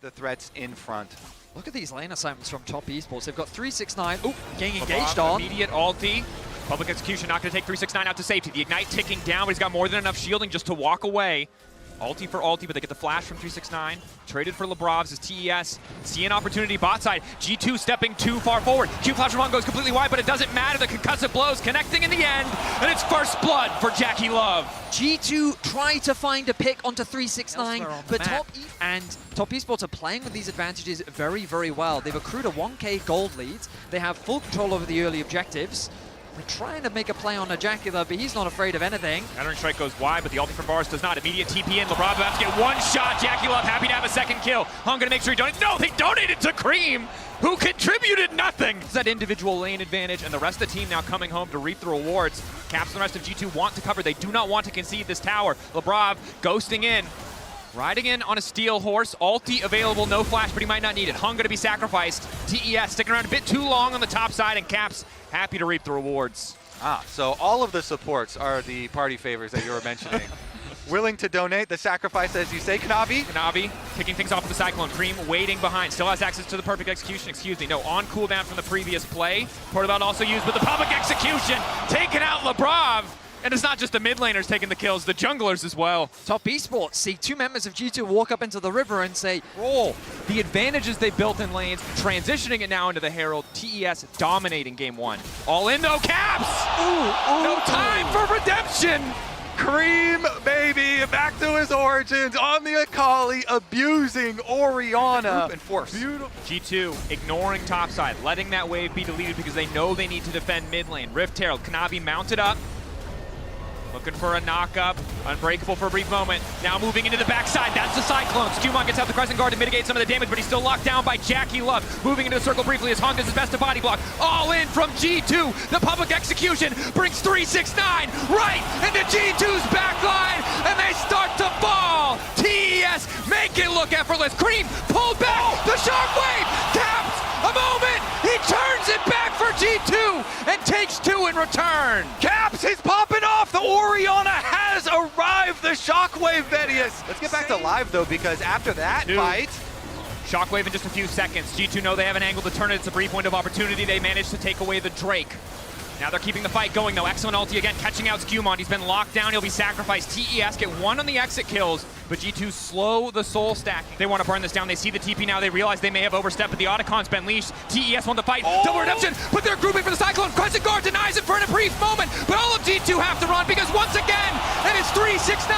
the threats in front. Look at these lane assignments from Top Esports. They've got 369. Ooh, getting Labrov, engaged on. Immediate ulti. Public execution not going to take 369 out to safety. The ignite ticking down, but he's got more than enough shielding just to walk away. Ulti for ulti, but they get the flash from 369. Traded for Labrov's as TES. See an opportunity bot side. G2 stepping too far forward. Q flash from one goes completely wide, but it doesn't matter. The concussive blows connecting in the end, and it's first blood for JackeyLove. G2 try to find a pick onto 369, Elsewhere on the but map. Top Esports are playing with these advantages very, very well. They've accrued a 1k gold lead. They have full control over the early objectives. They're trying to make a play on a JackeyLove, but he's not afraid of anything. Entering strike goes wide, but the ulti from Bars does not. Immediate TP in. Labrov about to get one shot. JackeyLove happy to have a second kill. Hung gonna make sure he donates. No, they donated to Creme, who contributed nothing. It's that individual lane advantage, and the rest of the team now coming home to reap the rewards. Caps and the rest of G2 want to cover. They do not want to concede this tower. Labrov ghosting in. Riding in on a steel horse, ulti available, no flash, but he might not need it. Hung gonna be sacrificed. TES sticking around a bit too long on the top side, and Caps happy to reap the rewards. So all of the supports are the party favors that you were mentioning. Willing to donate, the sacrifice, as you say, Kanavi. Kanavi kicking things off with the Cyclone. Cream waiting behind, still has access to the perfect execution, on cooldown from the previous play. Portabout also used with the public execution, taking out Labrov. And it's not just the mid laners taking the kills, the junglers as well. Top Esports see two members of G2 walk up into the river and say, Roll. The advantages they built in lanes, transitioning it now into the Herald. TES dominating game one. All in though, Caps! No time for redemption! Creme, baby, back to his origins on the Akali, abusing Orianna. And force. Beautiful. G2 ignoring topside, letting that wave be deleted because they know they need to defend mid lane. Rift Herald, Kanavi mounted up. Looking for a knock-up, unbreakable for a brief moment. Now moving into the backside, that's the Cyclone. SkewMond gets out the Crescent Guard to mitigate some of the damage, but he's still locked down by JackeyLove. Moving into the circle briefly as Hung does his best to body block. All in from G2. The public execution brings 369 right into G2's backline, and they start to fall. TES make it look effortless. Cream pulled back, the shockwave, Caps a moment, he turns it back for G2 and takes two in return. Caps is popping off, the Orianna has arrived, the shockwave, Vedius. Let's get back to live though, because after that fight, Shockwave in just a few seconds. G2 know they have an angle to turn it. It's a brief window of opportunity. They managed to take away the Drake. Now they're keeping the fight going though. Excellent ulti again, catching out SkewMond. He's been locked down, he'll be sacrificed. TES get one on the exit kills, but G2 slow the soul stacking. They want to burn this down. They see the TP now. They realize they may have overstepped, but the Otacon's been leashed. TES won the fight. Double redemption, but they're grouping for the Cyclone. Crescent Guard denies it for a brief moment, but all of G2 have to run because once again, and it's 369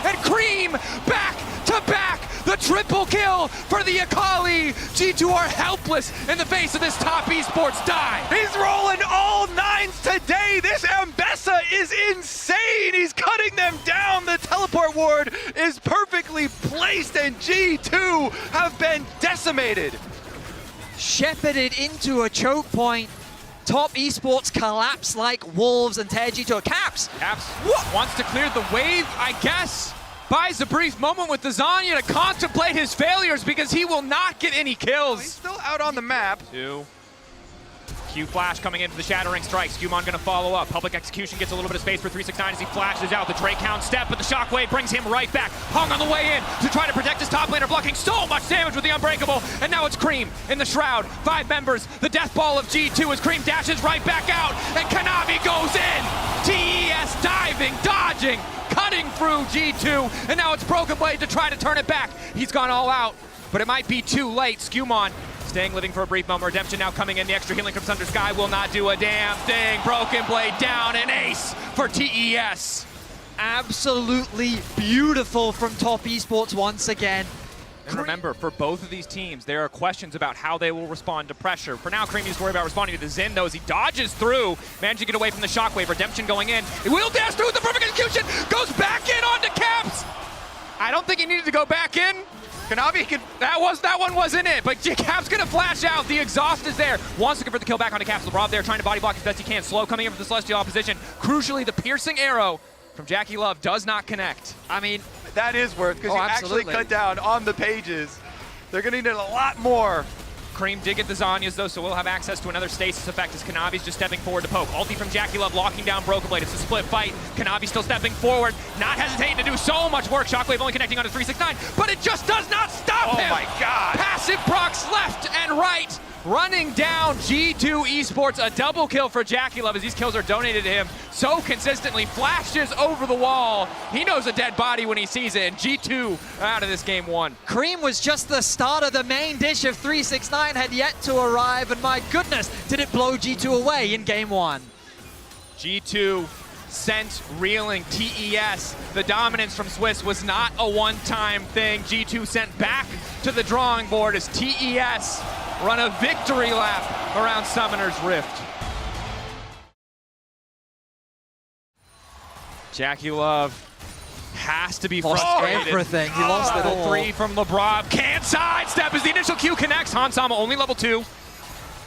and Creme back to back. The triple kill for the Akali. G2 are helpless in the face of this Top Esports dive. he's rolling all nines today. This Ambessa is insane. He's cutting them down. The teleport ward is perfectly placed, and G2 have been decimated. shepherded into a choke point. Top Esports collapse like wolves and tear G2 a Caps. Caps wants to clear the wave, I guess. Buys a brief moment with the Zanya to contemplate his failures because he will not get any kills. He's still out on the map. Two. Q flash coming in for the shattering strike. SkewMond gonna follow up. Public execution gets a little bit of space for 369 as he flashes out. The Drake Hound step, but the shockwave brings him right back. Hung on the way in to try to protect his top laner, blocking so much damage with the Unbreakable. And now it's Creme in the Shroud. 5 members. The death ball of G2 as Creme dashes right back out, and Kanavi goes in. TES diving, dodging, cutting through G2, and now it's BrokenBlade to try to turn it back. He's gone all out, but it might be too late. SkewMond staying living for a brief moment. Redemption now coming in. The extra healing from Thunder Sky will not do a damn thing. BrokenBlade down, an ace for TES. Absolutely beautiful from Top Esports once again. And remember, for both of these teams, there are questions about how they will respond to pressure. For now, Creme needs to worry about responding to the Zen, though, as he dodges through, managing to get away from the shockwave. Redemption going in. He will dash through with the perfect execution. Goes back in onto Caps. I don't think he needed to go back in. Kanavi can... That one wasn't it, but Cap's gonna flash out. The exhaust is there. Wants to convert the kill back onto Caps. Labrov there trying to body block as best he can. Slow coming in from the Celestial opposition. Crucially, the piercing arrow from JackeyLove does not connect. I mean, That is worth, because you actually cut down on the pages. They're going to need a lot more Creme did get the Zanyas though, so we'll have access to another stasis effect as Kanavi's just stepping forward to poke. Ulti from JackeyLove locking down BrokenBlade. It's a split fight. Kanavi still stepping forward, not hesitating to do so much work. Shockwave only connecting onto 369, but it just does not stop him! Oh my god! Passive procs left and right, running down G2 Esports. A double kill for JackeyLove as these kills are donated to him so consistently. Flashes over the wall. He knows a dead body when he sees it, and G2 out of this game 1. Creme was just the start of the main dish of 369 had yet to arrive, and my goodness, did it blow G2 away in game 1. G2 sent reeling TES. The dominance from Swiss was not a one-time thing. G2 sent back to the drawing board as TES run a victory lap around Summoner's Rift. JackeyLove has to be frustrated. Everything. He lost it all. Level 3 from Labrov. Can't sidestep as the initial Q connects. Hansama only level 2.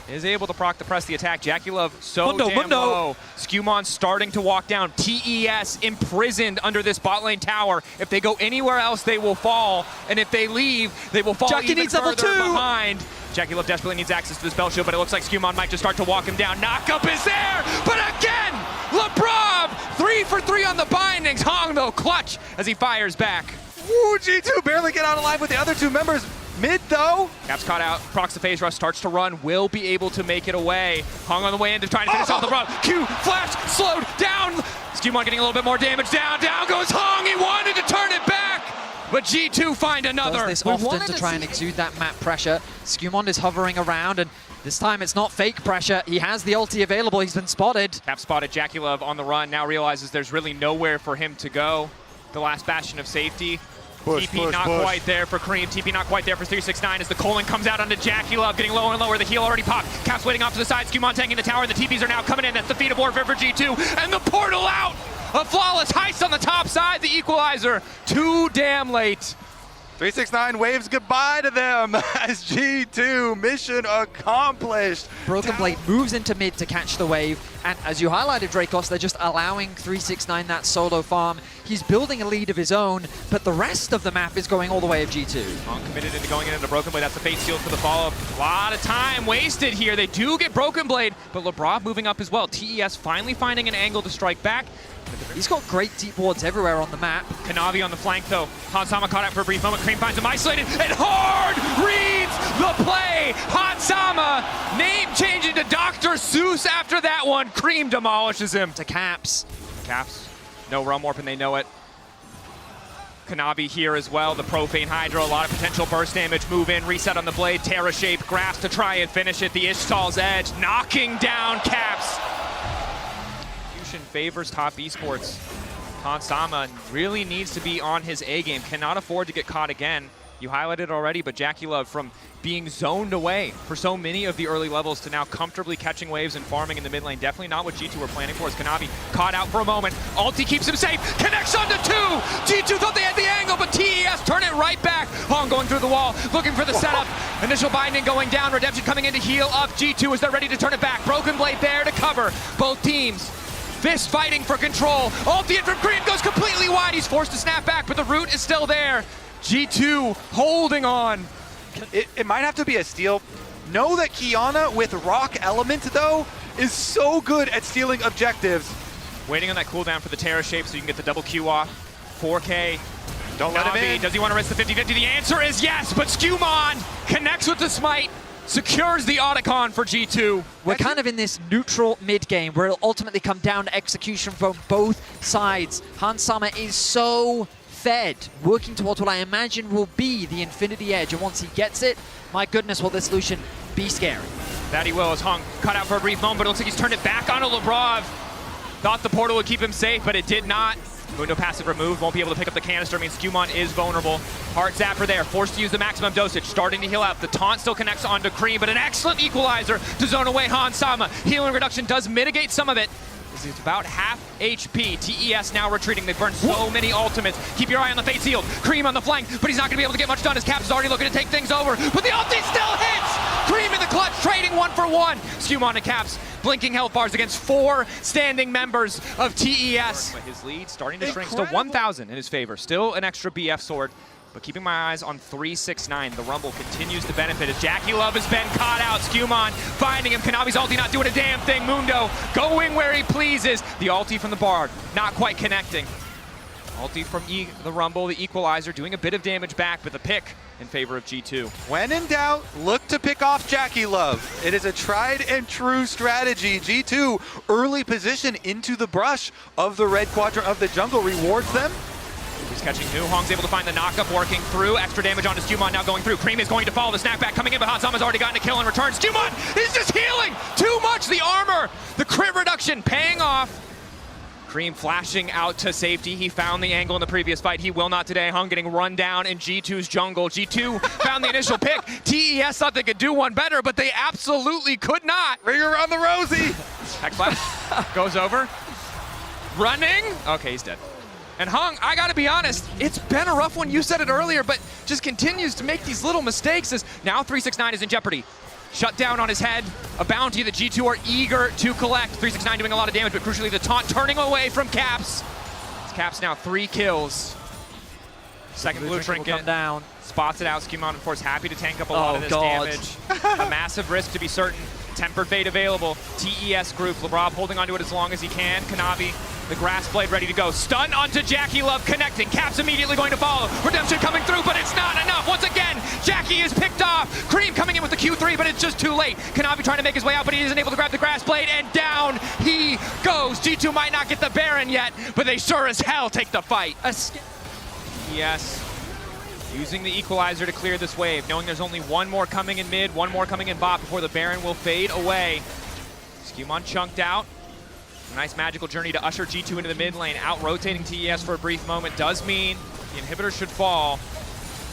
Is able to proc the press the attack. JackeyLove so damn low. SkewMond starting to walk down. TES imprisoned under this bot lane tower. If they go anywhere else, they will fall. And if they leave, they will fall even further behind. JackeyLove desperately needs access to the spell shield, but it looks like SkewMond might just start to walk him down. Knockup is there, but again, Labrov 3 for 3 on the bindings. Hang though clutch as he fires back. Ooh, G2 barely get out alive with the other two members. Mid though. Caps caught out, procs the phase rush, starts to run, will be able to make it away. Hung on the way in to try to finish off the run. Q, flash, slowed down. SkewMond getting a little bit more damage. Down goes Hang. He wanted to turn it back, but G2 find another. Does this often to try and exude that map pressure. SkewMond is hovering around, and this time it's not fake pressure. He has the ulti available. He's been spotted. Cap spotted JackeyLove on the run. Now realizes there's really nowhere for him to go. The last bastion of safety. TP not quite there for Creme. TP not quite there for 369 as the Colon comes out onto JackeyLove, getting lower and lower. The heal already popped. Caps waiting off to the side. SkewMond taking the tower, and the TPs are now coming in. That's the feat of warfare for G2. And the portal out! A flawless heist on the top side. The equalizer too damn late. 369 waves goodbye to them as G2 mission accomplished. BrokenBlade moves into mid to catch the wave, and as you highlighted, Dracos, they're just allowing 369 that solo farm. He's building a lead of his own, but the rest of the map is going all the way of G2. Hang committed into going into BrokenBlade. That's the fate shield for the follow-up. A lot of time wasted here. They do get BrokenBlade, but Labrov moving up as well. TES finally finding an angle to strike back. He's got great deep wards everywhere on the map. Kanavi on the flank though. Hansama caught out for a brief moment. Creme finds him isolated, and Hard reads the play. Hansama name changing to Dr. Seuss after that one. Creme demolishes him. To Caps. Caps, no realm warp and they know it. Kanavi here as well. The Profane Hydra, a lot of potential burst damage. Move in, reset on the blade. Terra shape, grasp to try and finish it. The Ishtal's edge, knocking down Caps. Favors top esports. Hansama really needs to be on his A game. Cannot afford to get caught again. You highlighted it already, but JackeyLove from being zoned away for so many of the early levels to now comfortably catching waves and farming in the mid lane. Definitely not what G2 were planning for as Kanavi caught out for a moment. Ulti keeps him safe. Connects onto 2. G2 thought they had the angle, but TES turn it right back. Hong going through the wall, looking for the setup. Initial binding going down. Redemption coming in to heal up G2 as they're ready to turn it back. BrokenBlade there to cover both teams. Fist fighting for control. Ulti in from Creme goes completely wide. He's forced to snap back, but the root is still there. G2 holding on. It might have to be a steal. Know that Kiana with Rock Element, though, is so good at stealing objectives. Waiting on that cooldown for the Terra shape so you can get the double Q off. 4K. Don't let him in. Does he want to risk the 50-50? The answer is yes, but SkewMond connects with the smite. Secures the Otacon for G2. We're kind of in this neutral mid game where it'll ultimately come down to execution from both sides. Hansama is so fed, working towards what I imagine will be the Infinity Edge, and once he gets it, my goodness, will this Lucian be scary. That he will as Hung cut out for a brief moment, but it looks like he's turned it back onto Labrov. Thought the portal would keep him safe, but it did not. Mundo passive removed, won't be able to pick up the canister. I mean, SkewMond is vulnerable. Heart Zapper there, forced to use the maximum dosage, starting to heal out. The taunt still connects onto Creme, but an excellent equalizer to zone away Hansama. Healing reduction does mitigate some of it. This is about half HP. TES now retreating. They've burned so many ultimates. Keep your eye on the Fate Sealed. Creme on the flank, but he's not going to be able to get much done. His Caps is already looking to take things over, but the ulti still hits! Creme in the clutch, trading 1 for 1. SkewMond and Caps blinking health bars against 4 standing members of TES. But his lead starting to shrink, still 1,000 in his favor. Still an extra BF sword. But keeping my eyes on 369, the Rumble continues to benefit as JackeyLove has been caught out. SkewMond finding him. Kanavi's ulti not doing a damn thing. Mundo going where he pleases. The ulti from the Bard, not quite connecting. Ulti from the Rumble, the equalizer, doing a bit of damage back, but the pick in favor of G2. When in doubt, look to pick off JackeyLove. It is a tried and true strategy. G2 early position into the brush of the red quadrant of the jungle rewards them. He's catching who? Hong's able to find the knockup, working through. Extra damage onto SkewMond now going through. Creme is going to follow the snapback coming in, but Hansama's already gotten a kill in return. SkewMond is just healing too much. The armor, the crit reduction paying off. Creme flashing out to safety. He found the angle in the previous fight. He will not today. Hung getting run down in G2's jungle. G2 found the initial pick. TES thought they could do one better, but they absolutely could not. Ring around the rosy. Hex flash goes over. Running. Okay, he's dead. And Hung, I gotta be honest, it's been a rough one. You said it earlier, but just continues to make these little mistakes as now 369 is in jeopardy. Shut down on his head, a bounty that G2 are eager to collect. 369 doing a lot of damage, but crucially the taunt turning away from Caps. Caps now 3 kills. Second blue trinket come down. Spots it out. SkewMond, of course, happy to tank up a lot of this damage. A massive risk to be certain. Tempered Fate available. TES group. Labrov holding onto it as long as he can. Kanavi, the grass blade ready to go. Stun onto JackeyLove, connecting. Caps immediately going to follow. Redemption coming through, but it's not enough. Once again, Jackie is picked off. Creme coming in with the Q3, but it's just too late. Kanavi trying to make his way out, but he isn't able to grab the grass blade, and down he goes. G2 might not get the Baron yet, but they sure as hell take the fight. Yes. Using the equalizer to clear this wave, knowing there's only one more coming in mid, one more coming in bot before the Baron will fade away. SkewMond chunked out. A nice magical journey to usher G2 into the mid lane. Out-rotating TES for a brief moment does mean the inhibitor should fall.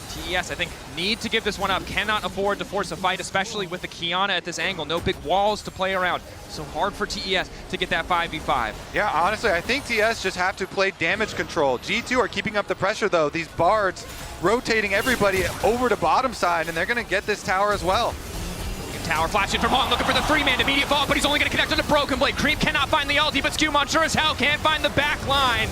TES, I think, need to give this one up. Cannot afford to force a fight, especially with the Kiana at this angle. No big walls to play around. So hard for TES to get that 5v5. Yeah, honestly, I think TES just have to play damage control. G2 are keeping up the pressure, though. These Bards rotating everybody over to bottom side, and they're going to get this tower as well. Tower flashing from Hong, looking for the 3-man immediate fall, but he's only going to connect to the BrokenBlade. Creme cannot find the ulti, but SkewMond sure as hell can't find the back line.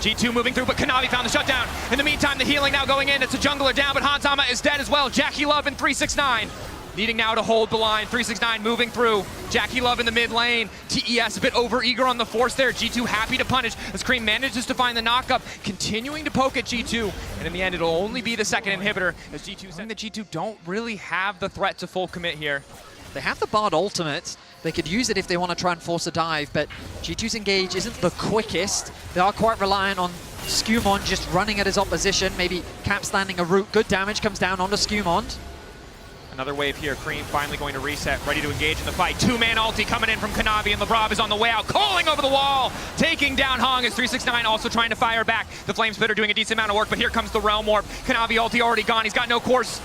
G2 moving through, but Kanavi found the shutdown. In the meantime, the healing now going in. It's a jungler down, but Hansama is dead as well. JackeyLove and 369 needing now to hold the line. 369 moving through. JackeyLove in the mid lane. TES a bit over-eager on the force there. G2 happy to punish as Creme manages to find the knockup, continuing to poke at G2. And in the end, it'll only be the second inhibitor as G2 said that G2 don't really have the threat to full commit here. They have the Bard ultimate. They could use it if they want to try and force a dive, but G2's engage isn't the quickest. They are quite reliant on SkewMond just running at his opposition. Maybe Caps landing a root. Good damage comes down onto SkewMond. Another wave here. Creme finally going to reset, ready to engage in the fight. 2-man ulti coming in from Kanavi, and Labrov is on the way out, calling over the wall, taking down Hong as 369 also trying to fire back. The Flame Spitter doing a decent amount of work, but here comes the Realm Warp. Kanavi ulti already gone. He's got no course.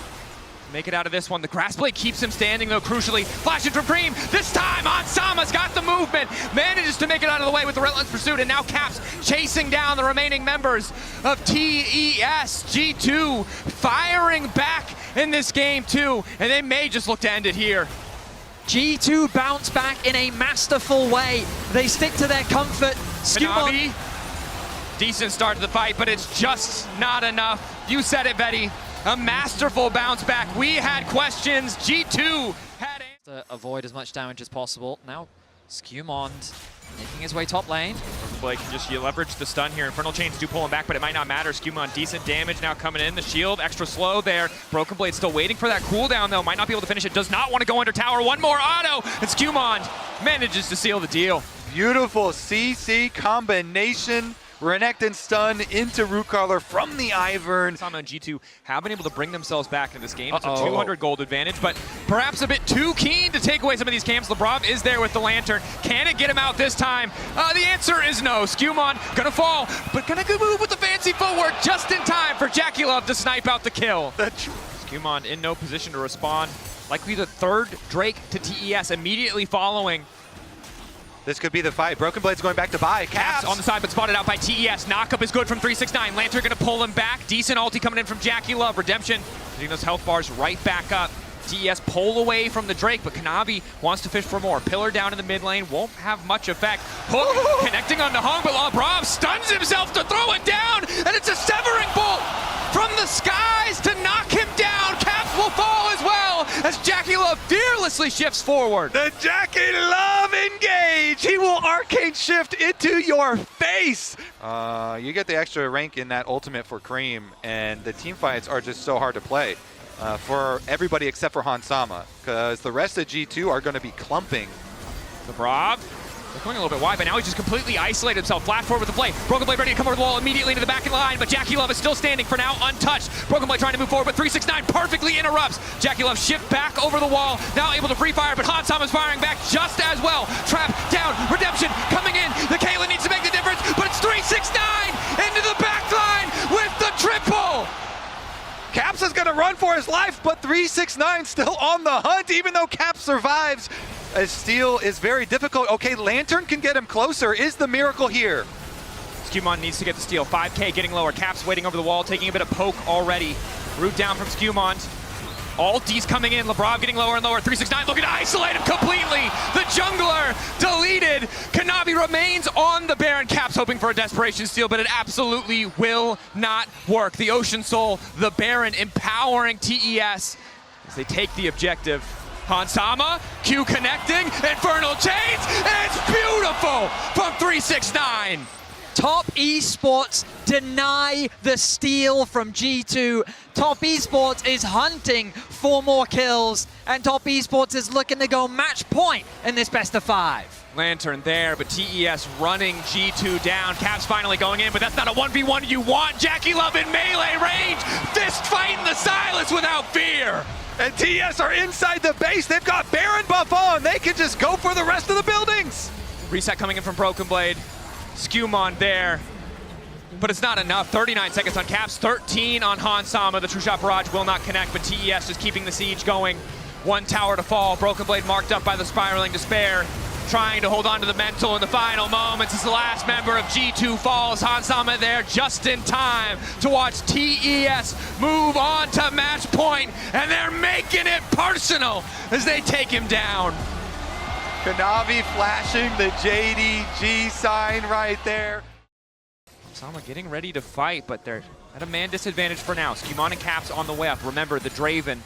Make it out of this one. The grass blade keeps him standing, though, crucially. Flashing from Creme. This time, Hansama's got the movement. Manages to make it out of the way with the relentless pursuit, and now Caps chasing down the remaining members of TES. G2 firing back in this game, too, and they may just look to end it here. G2 bounce back in a masterful way. They stick to their comfort. Kanavi, decent start to the fight, but it's just not enough. You said it, Betty. A masterful bounce back. We had questions. G2 had to avoid as much damage as possible. Now, SkewMond making his way top lane. Blake can just leverage the stun here. Infernal Chains do pull him back, but it might not matter. SkewMond, decent damage now coming in. The shield, extra slow there. BrokenBlade still waiting for that cooldown, though. Might not be able to finish it. Does not want to go under tower. One more auto, and SkewMond manages to seal the deal. Beautiful CC combination. Renekton stun into Rootcaller from the Ivern. Hansama and G2 have been able to bring themselves back in this game. It's a 200 gold advantage, but perhaps a bit too keen to take away some of these camps. Labrov is there with the Lantern. Can it get him out this time? The answer is no. SkewMond gonna fall, but gonna move with the fancy footwork just in time for JackeyLove to snipe out the kill. SkewMond in no position to respond. Likely the third Drake to TES immediately following. This could be the fight. BrokenBlade's going back to buy. Caps on the side, but spotted out by TES. Knockup is good from 369. Lantern gonna pull him back. Decent ulti coming in from JackeyLove. Redemption getting those health bars right back up. TES pull away from the Drake, but Kanavi wants to fish for more. Pillar down in the mid lane, won't have much effect. Hook connecting onto Hung, but Labrov stuns himself to throw it down, and it's a severing bolt from the skies to knock him down. Caps will fall as well as JackeyLove fearlessly shifts forward. The JackeyLove engage! He will arcane shift into your face! You get the extra rank in that ultimate for Creme, and the team fights are just so hard to play for everybody except for Hansama, because the rest of G2 are going to be clumping. Labrov, they're going a little bit wide, but now he's just completely isolated himself. Flash forward with the play. BrokenBlade ready to come over the wall immediately into the back line, but JackeyLove is still standing for now, untouched. BrokenBlade trying to move forward, but 369 perfectly interrupts. JackeyLove shift back over the wall, now able to free fire, but Hansama is firing back just as well. Trap down, Redemption coming in. The Caitlyn needs to make the difference, but it's 369 into the back line with the triple. Caps is going to run for his life, but 369 still on the hunt, even though Caps survives. As steal is very difficult. Okay, Lantern can get him closer. Is the miracle here? SkewMond needs to get the steal. 5K getting lower. Caps waiting over the wall, taking a bit of poke already. Root down from SkewMond. Alties coming in. Labrov getting lower and lower. 369 looking to isolate him completely. The jungler deleted. Kanavi remains on the Baron. Caps hoping for a desperation steal, but it absolutely will not work. The Ocean Soul, the Baron empowering TES as they take the objective. Hansama, Q connecting, Infernal Chains, and it's beautiful from 369. Top Esports deny the steal from G2. Top Esports is hunting for more kills, and Top Esports is looking to go match point in this best of 5. Lantern there, but TES running G2 down. Caps finally going in, but that's not a 1v1 you want. JackeyLove in melee range, fist fighting the Silas without fear. And TES are inside the base. They've got Baron buff on. They can just go for the rest of the buildings. Reset coming in from BrokenBlade. SkewMond there, but it's not enough. 39 seconds on Caps, 13 on Hansama. The True Shot Barrage will not connect, but TES just keeping the siege going. One tower to fall. BrokenBlade marked up by the Spiraling Despair, trying to hold on to the mental in the final moments as the last member of G2 falls. Hansama there just in time to watch TES move on to match point, and they're making it personal as they take him down. Kanavi flashing the JDG sign right there. Hansama getting ready to fight, but they're at a man disadvantage for now. SkewMond and Caps on the way up. Remember, the Draven,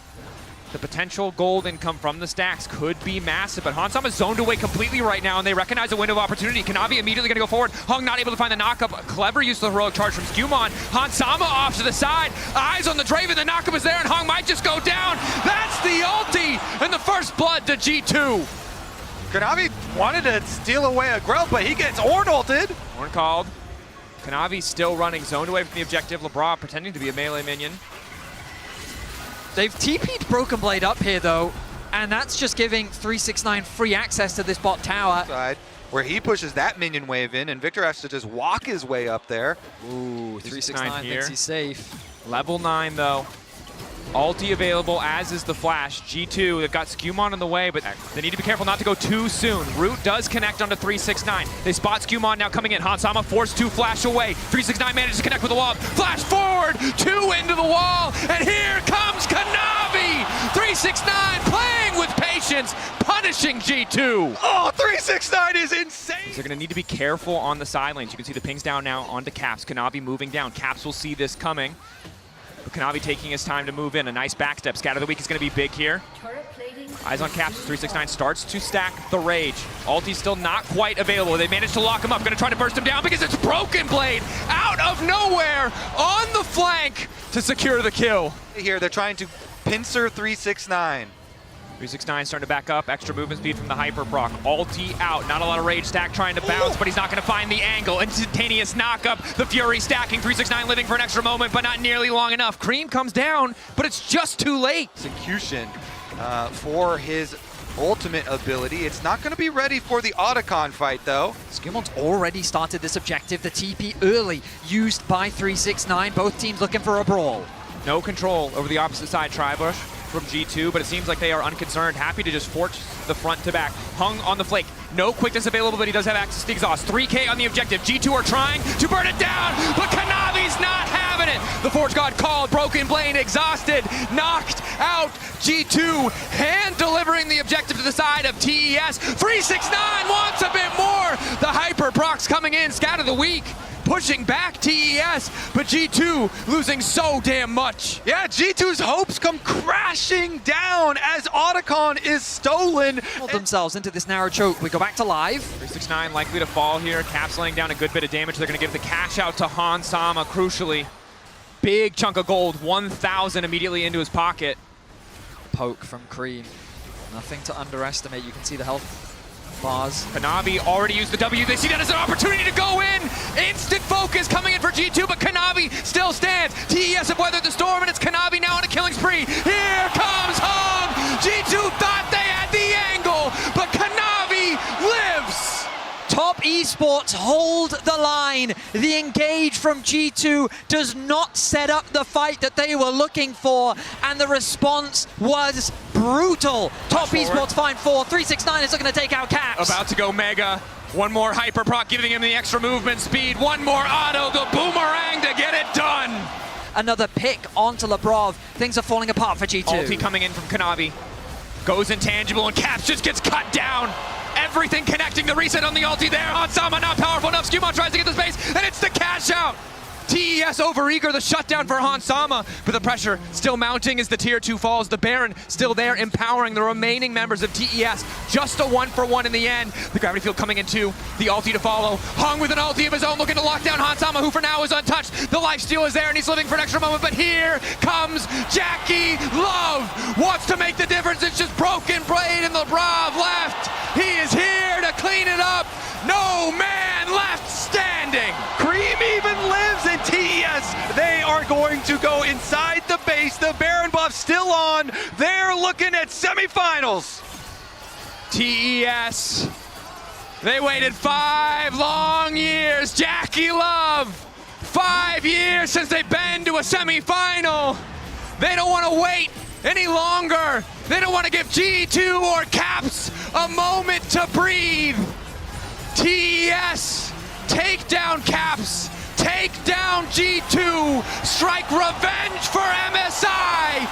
the potential gold income from the stacks could be massive, but Hansama is zoned away completely right now, and they recognize a window of opportunity. Kanavi immediately going to go forward. Hung not able to find the knockup. A clever use of the heroic charge from SkewMond. Hansama off to the side. Eyes on the Draven. The knockup is there, and Hung might just go down. That's the ulti, and the first blood to G2. Kanavi wanted to steal away a grub, but he gets Ornn ulted. Ornn called. Kanavi still running, zoned away from the objective. Labrov pretending to be a melee minion. They've TP'd BrokenBlade up here though, and that's just giving 369 free access to this bot tower. Side, where he pushes that minion wave in, and Victor has to just walk his way up there. Ooh, 369 thinks he's safe. Level 9 though. Ulti available, as is the flash. G2, they've got SkewMond on the way, but they need to be careful not to go too soon. Root does connect onto 369. They spot SkewMond now coming in. Hansama forced to flash away. 369 manages to connect with the wall. Flash forward, 2 into the wall, and here comes Kanavi! 369 playing with patience, punishing G2. Oh, 369 is insane! They're going to need to be careful on the side lanes. You can see the pings down now onto Caps. Kanavi moving down. Caps will see this coming. But Kanavi taking his time to move in. A nice backstep. Scatter the Weak is going to be big here. Eyes on Caps. 369 starts to stack the Rage. Ulti's still not quite available. They managed to lock him up. Going to try to burst him down because it's BrokenBlade out of nowhere on the flank to secure the kill. Here, they're trying to pincer 369. 369 starting to back up. Extra movement speed from the Hyper proc. Ulti out. Not a lot of Rage stack trying to bounce, but he's not going to find the angle. Instantaneous knockup. The Fury stacking. 369 living for an extra moment, but not nearly long enough. Creme comes down, but it's just too late. Execution for his ultimate ability. It's not going to be ready for the Otacon fight, though. SkewMond's already started this objective. The TP early used by 369. Both teams looking for a brawl. No control over the opposite side, Tribush from G2, but it seems like they are unconcerned, happy to just force the front to back. Hung on the flake, No quickness available, but he does have access to the exhaust. 3K on the objective. G2 are trying to burn it down, but Kanavi's not having it. The Forge God called, BrokenBlade exhausted, knocked out G2, hand delivering the objective to the side of TES. 369 wants a bit more. The Hyper Procs coming in, scout of the week, pushing back TES, but G2 losing so damn much. Yeah, G2's hopes come crashing down as Otacon is stolen. Themselves into this narrow choke. We go back to live. 369 likely to fall here. Caps laying down a good bit of damage. They're going to give the cash out to Han Sama, crucially. Big chunk of gold, 1,000 immediately into his pocket. Poke from Creme. Nothing to underestimate. You can see the health bars. Kanavi already used the W. They see that as an opportunity to go in. Instant focus coming in for G2, but Kanavi still stands. TES have weathered the storm, and it's Kanavi now on a killing spree. Here comes Hang. G2 thought they had the angle, but Kanavi lives. Top Esports hold the line. The engage from G2 does not set up the fight that they were looking for, and the response was brutal. Top Esports find 4. 369 is looking to take out Caps. About to go Mega. One more Hyper Proc giving him the extra movement speed. One more auto, the boomerang to get it done. Another pick onto Labrov. Things are falling apart for G2. Ulti coming in from Kanavi. Goes intangible and Caps just gets cut down. Everything connecting, the reset on the ulti there. Han Sama not powerful enough. SkewMond tries to get the space, and it's the cash out. TES overeager, the shutdown for Han Sama, but the pressure still mounting as the tier 2 falls. The Baron still there, empowering the remaining members of TES. Just a 1-for-1 in the end. The gravity field coming in too. The ulti to follow. Hung with an ulti of his own, looking to lock down Han Sama, who for now is untouched. The lifesteal is there, and he's living for an extra moment, but here comes JackeyLove. Wants to make the difference. It's just BrokenBlade and Labrov left. He is here to clean it up. No man left standing. Creme even lives in TES. They are going to go inside the base. The Baron buff still on. They're looking at semifinals. TES. They waited 5 long years. JackeyLove. 5 years since they've been to a semifinal. They don't want to wait any longer. They don't want to give G2 or Caps a moment to breathe. TES, take down Caps, take down G2, strike revenge for MSI,